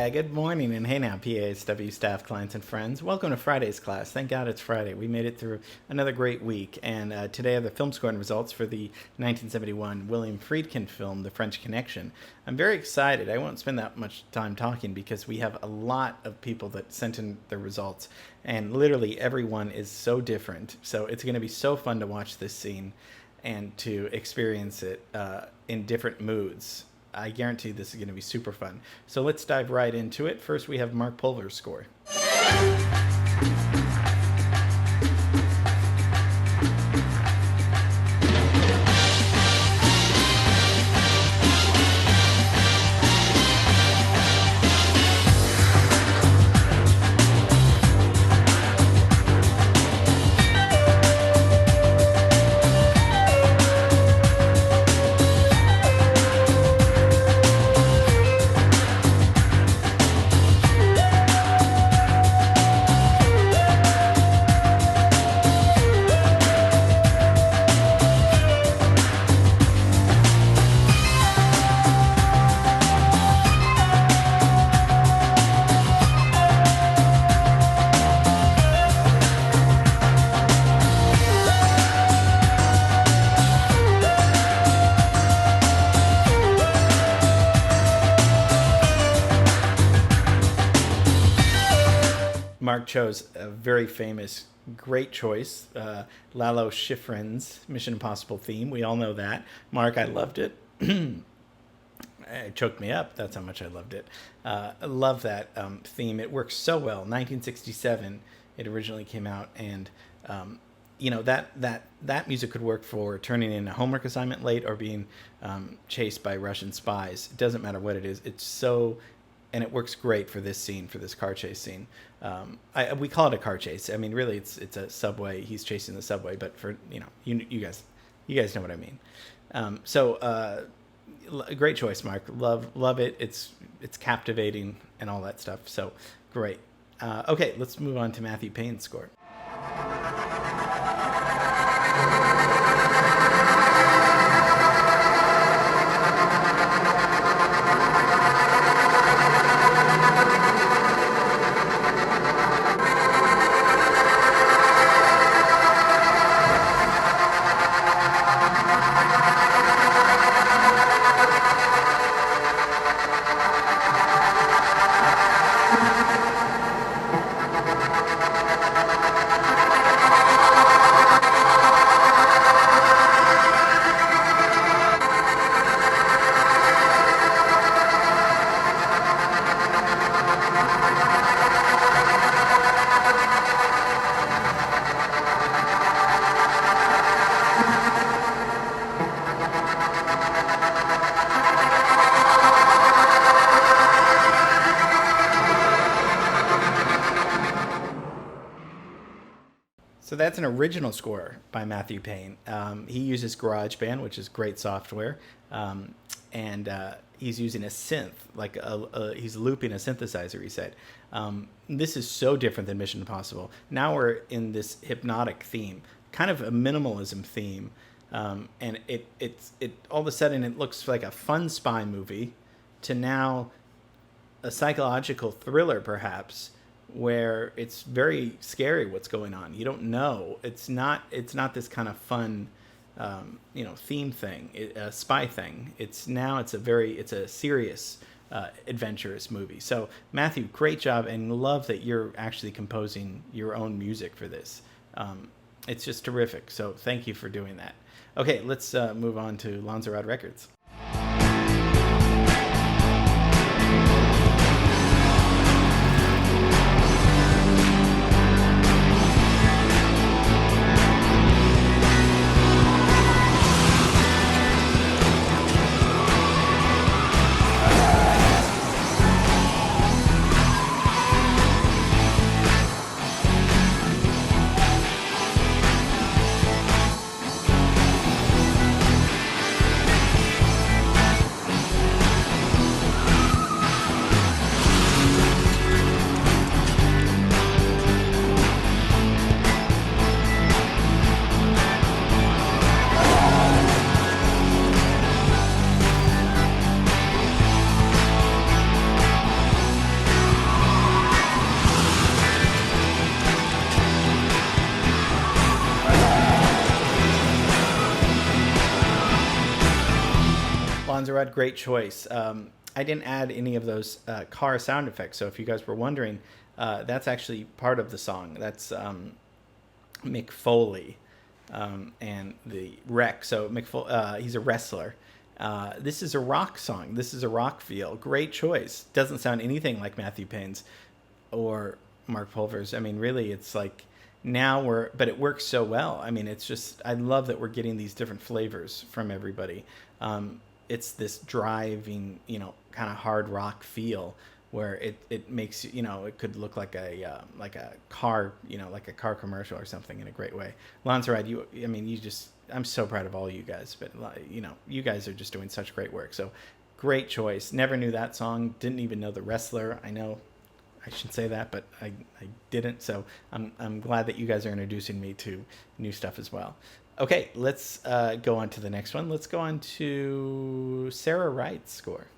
Yeah, good morning. And hey now, PASW staff, clients, and friends. Welcome to Friday's class. Thank God it's Friday. We made it through another great week. And today are the film scoring results for the 1971 William Friedkin film, The French Connection. I'm very excited. I won't spend that much time talking because we have a lot of people that sent in their results. And literally everyone is so different. So it's going to be so fun to watch this scene and to experience it in different moods. I guarantee this is going to be super fun. So let's dive right into it. First, we have Mark Pulver's score. Mark chose a very famous, great choice, Lalo Schifrin's Mission Impossible theme. We all know that. Mark, I loved it. It choked me up. That's how much I loved it. I love that theme. It works so well. 1967, it originally came out, and that music could work for turning in a homework assignment late or being chased by Russian spies. It doesn't matter what it is. It's so. And it works great for this scene, for this car chase scene. We call it a car chase. I mean, really, it's a subway. He's chasing the subway, but for you guys know what I mean. Great choice, Mark. Love it. It's captivating and all that stuff. So great. Okay, let's move on to Matthew Payne's score. So that's an original score by Matthew Payne. He uses GarageBand, which is great software, and he's using a synth, he's looping a synthesizer, he said. This is so different than Mission Impossible. Now we're in this hypnotic theme, kind of a minimalism theme, and it all of a sudden it looks like a fun spy movie to now a psychological thriller, perhaps, where it's very scary what's going on. You don't know. It's not this kind of fun, theme thing, a spy thing. It's a serious, adventurous movie. So Matthew, great job, and love that you're actually composing your own music for this. It's just terrific. So thank you for doing that. Okay, let's move on to Lanzarote Records. Lanzarote, great choice. I didn't add any of those car sound effects, so if you guys were wondering, that's actually part of the song. That's Mick Foley and the Wreck. So he's a wrestler. This is a rock song. This is a rock feel. Great choice. Doesn't sound anything like Matthew Payne's or Mark Pulver's. I mean, really, it's like but it works so well. I mean, it's just, I love that we're getting these different flavors from everybody. It's this driving, kind of hard rock feel where it makes, it could look like a car, like a car commercial or something in a great way. Lanzarote, I'm so proud of all you guys, but you guys are just doing such great work. So great choice. Never knew that song. Didn't even know the wrestler. I know I should say that, but I didn't. So I'm glad that you guys are introducing me to new stuff as well. Okay, let's go on to the next one. Let's go on to Sarah Wright's score.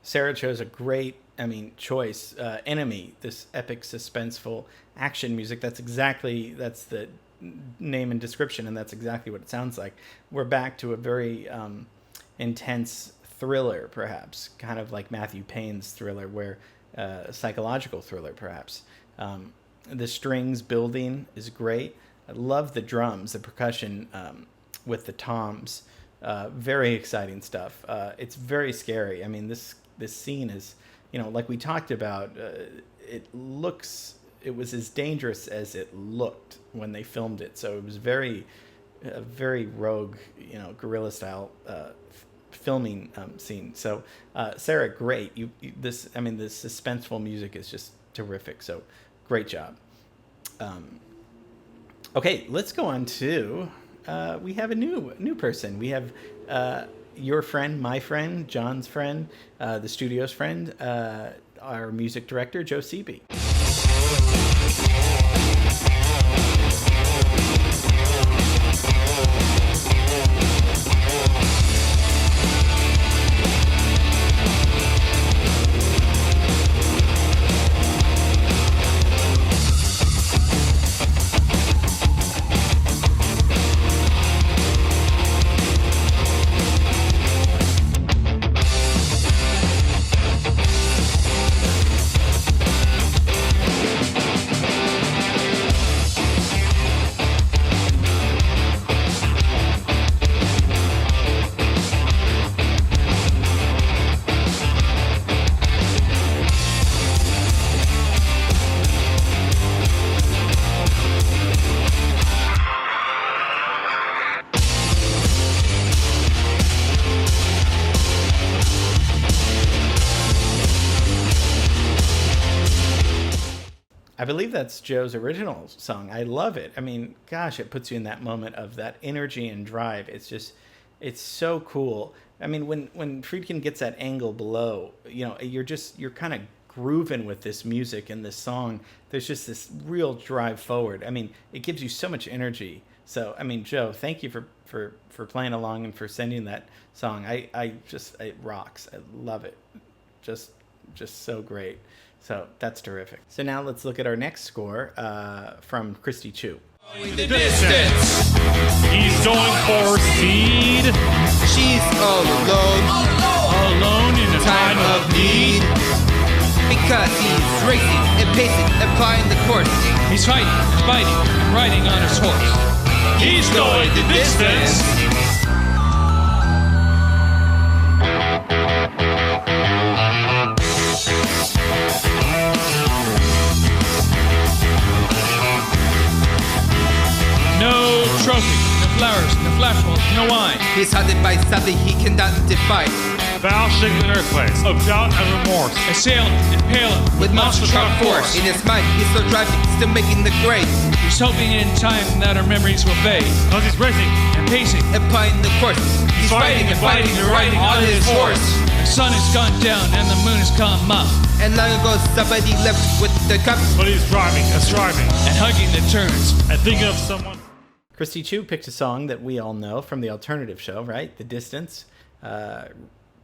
Sarah chose a great, choice. Enemy, this epic, suspenseful action music. That's the name and description, and that's exactly what it sounds like. We're back to a very intense thriller, perhaps, kind of like Matthew Payne's Thriller, where psychological thriller, perhaps. The strings building is great. I love the drums, the percussion with the toms. Very exciting stuff. It's very scary. I mean, this scene is, like we talked about, it was as dangerous as it looked when they filmed it. So it was very rogue, guerrilla style filming scene. So Sarah, great. This suspenseful music is just terrific. So great job. Okay, let's go on to we have a new person. We have your friend, my friend, John's friend, the studio's friend, our music director, Joe Seeby. I believe that's Joe's original song. I love it. I mean, gosh, it puts you in that moment of that energy and drive. It's so cool. I mean, when Friedkin gets that angle below, you're kind of grooving with this music and this song. There's just this real drive forward. I mean, it gives you so much energy. So, I mean, Joe, thank you for playing along and for sending that song. It rocks. I love it. Just so great. So that's terrific. So now let's look at our next score from Christy Chu. In the distance, he's going for Seed. She's alone in a time of need. Because he's racing and pacing and plying the course. He's fighting, riding on his horse. He's going the distance. trophy, no flowers, no flashbulbs, no wine. He's haunted by something he cannot define. Foul shaking earthquakes of doubt and remorse. Assail him, impale him, With monster truck force. In his mind, he's still driving, still making the grade. He's hoping in time that our memories will fade. Cause he's racing. And pacing, Applying the course. He's fighting and fighting and riding on his horse. the sun has gone down and the moon has come up. And long ago, somebody left with the cup. But he's driving and striving And hugging the turns. and thinking of someone. Christy Chu picked a song that we all know from the alternative show, right? The Distance,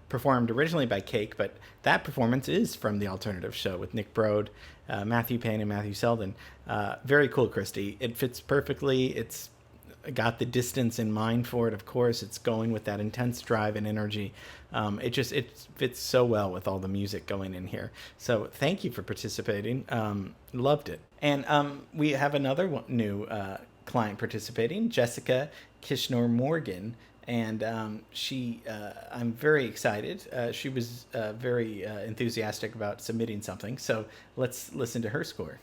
performed originally by Cake, but that performance is from the alternative show with Nick Broad, Matthew Payne, and Matthew Selden. Very cool, Christy. It fits perfectly. It's got the distance in mind for it, of course. It's going with that intense drive and energy. It fits so well with all the music going in here. So thank you for participating. Loved it. And we have another new client participating, Jessica Kishnor Morgan. And I'm very excited. She was very enthusiastic about submitting something. So let's listen to her score.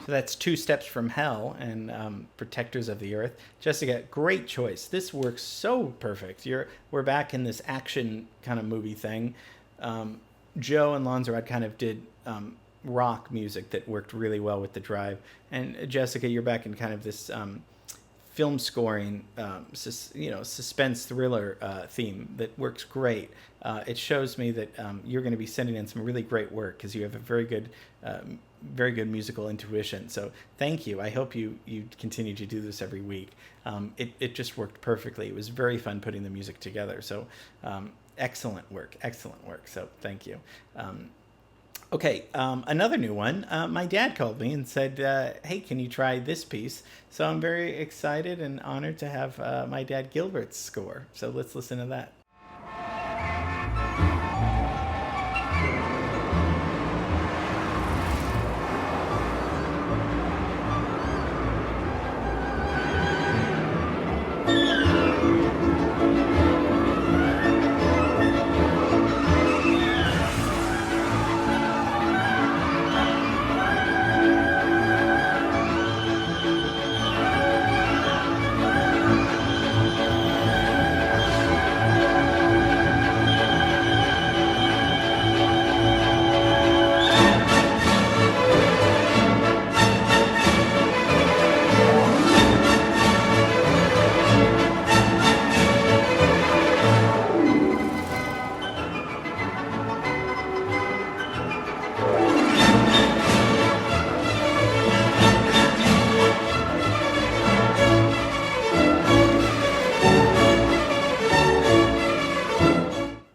That's Two Steps from Hell and Protectors of the Earth. Jessica, great choice. This works so perfect. We're back in this action kind of movie thing. Joe and Lanzarote kind of did rock music that worked really well with the drive. And Jessica, you're back in kind of this film scoring, suspense thriller theme that works great. It shows me that you're going to be sending in some really great work because you have a very good musical intuition. So thank you. I hope you continue to do this every week. It just worked perfectly. It was very fun putting the music together. So excellent work. So thank you. Okay, another new one. My dad called me and said, hey, can you try this piece? So I'm very excited and honored to have my dad Gilbert's score. So let's listen to that.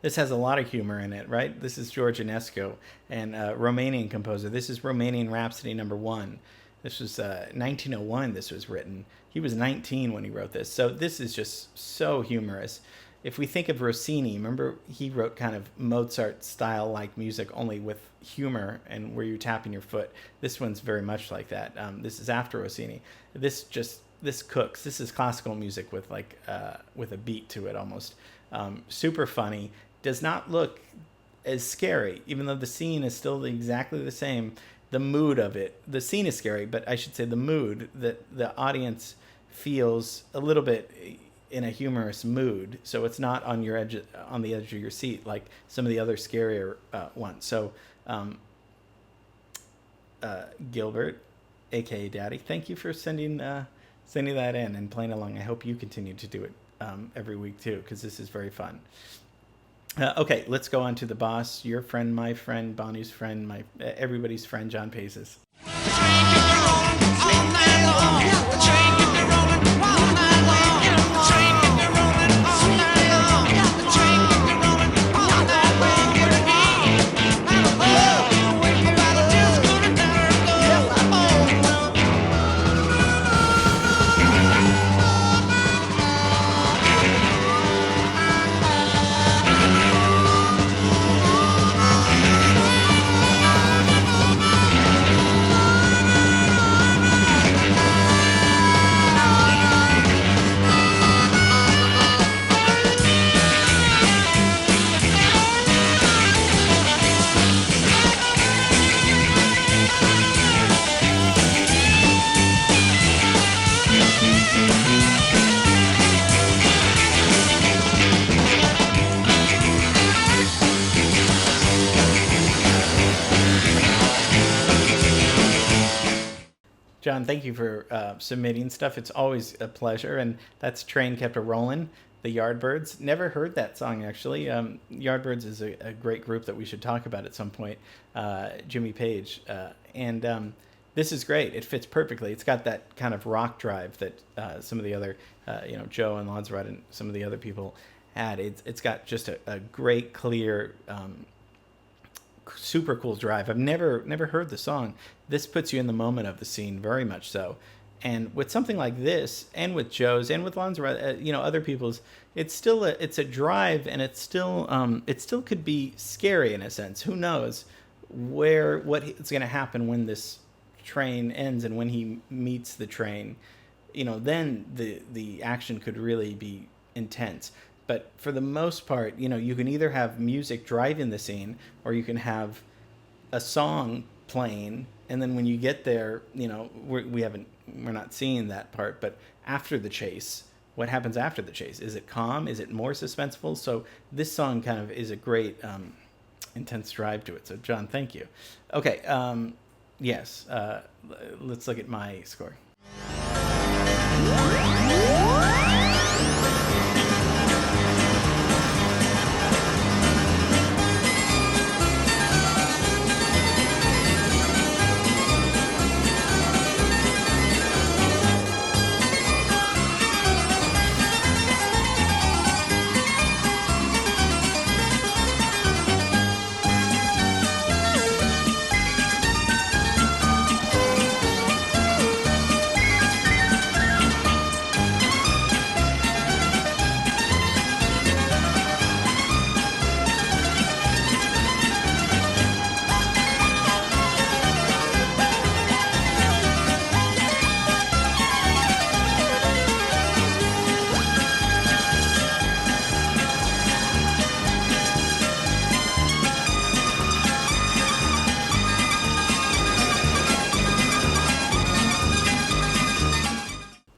This has a lot of humor in it, right? This is George Enescu, and Romanian composer. This is Romanian Rhapsody No. 1. This was 1901 this was written. He was 19 when he wrote this. So this is just so humorous. If we think of Rossini, remember he wrote kind of Mozart-style-like music only with humor and where you're tapping your foot. This one's very much like that. This is after Rossini. This cooks. This is classical music with with a beat to it almost. Super funny. Does not look as scary, even though the scene is still exactly the same. The mood of it, the scene is scary, but I should say the mood that the audience feels a little bit in a humorous mood. So it's not on the edge of your seat like some of the other scarier ones. So Gilbert, aka Daddy, thank you for sending sending that in and playing along. I hope you continue to do it every week too, because this is very fun. Okay, let's go on to the boss, your friend, my friend, Bonnie's friend, everybody's friend, John Paces. John, thank you for submitting stuff. It's always a pleasure. And that's Train Kept a Rollin', the Yardbirds. Never heard that song, actually. Yardbirds is a great group that we should talk about at some point. Jimmy Page. And this is great. It fits perfectly. It's got that kind of rock drive that some of the other, Joe and Lanzarote and some of the other people had. It's got just a great, clear, super cool drive. I've never heard the song. This puts you in the moment of the scene, very much so. And with something like this, and with Joe's, and with Lanzarote, other people's, it's a drive, and it still could be scary in a sense. Who knows what's going to happen when this train ends and when he meets the train? Then the action could really be intense. But for the most part, you can either have music driving the scene, or you can have a song playing, and then when you get there, we're not seeing that part. But after the chase, what happens after the chase? Is it calm? Is it more suspenseful? So this song kind of is a great intense drive to it. So John, thank you. Okay, yes, let's look at my score.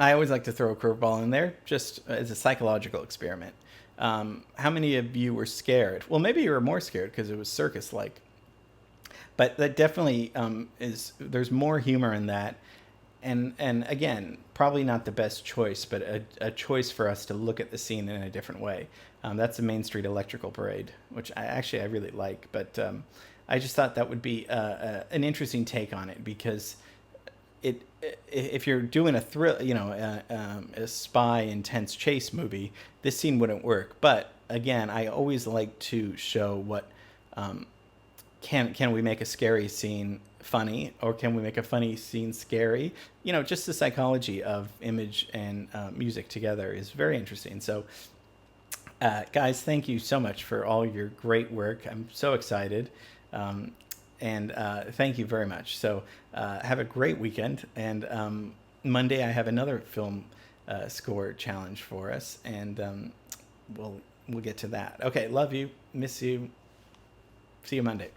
I always like to throw a curveball in there, just as a psychological experiment. How many of you were scared? Well, maybe you were more scared because it was circus-like. But that definitely there's more humor in that. And again, probably not the best choice, but a choice for us to look at the scene in a different way. That's the Main Street Electrical Parade, which I really like. But I just thought that would be an interesting take on it, because if you're doing a thrill, a spy intense chase movie, this scene wouldn't work. But again, I always like to show what can we make a scary scene funny, or can we make a funny scene scary? Just the psychology of image and music together is very interesting. So guys, thank you so much for all your great work. I'm so excited. And thank you very much. So have a great weekend. And Monday I have another film score challenge for us, and we'll get to that. Okay, love you, miss you. See you Monday.